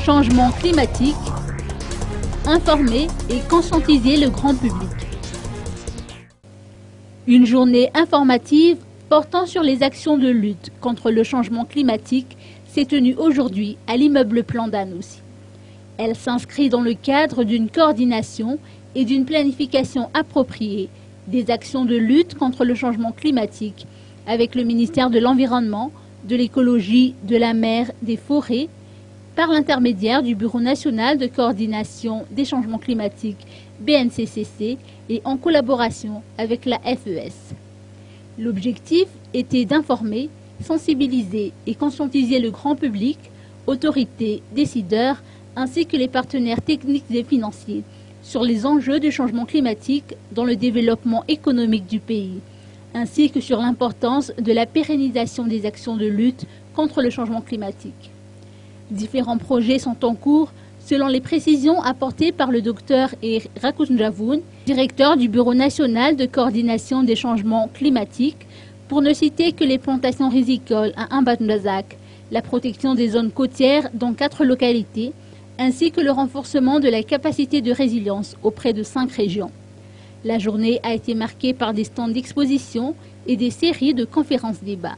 changement climatique, informer et conscientiser le grand public. Une journée informative portant sur les actions de lutte contre le changement climatique s'est tenue aujourd'hui à l'immeuble Plan d'Anoussi. Elle s'inscrit dans le cadre d'une coordination et d'une planification appropriée des actions de lutte contre le changement climatique avec le ministère de l'Environnement, de l'Écologie, de la Mer, des Forêts, par l'intermédiaire du Bureau national de coordination des changements climatiques BNCCC et en collaboration avec la FES. L'objectif était d'informer, sensibiliser et conscientiser le grand public, autorités, décideurs, ainsi que les partenaires techniques et financiers sur les enjeux du changement climatique dans le développement économique du pays, ainsi que sur l'importance de la pérennisation des actions de lutte contre le changement climatique. Différents projets sont en cours selon les précisions apportées par le Dr Rakounjavoun, directeur du Bureau national de coordination des changements climatiques, pour ne citer que les plantations rizicoles à Ambandazak, la protection des zones côtières dans 4 localités, ainsi que le renforcement de la capacité de résilience auprès de 5 régions. La journée a été marquée par des stands d'exposition et des séries de conférences-débats.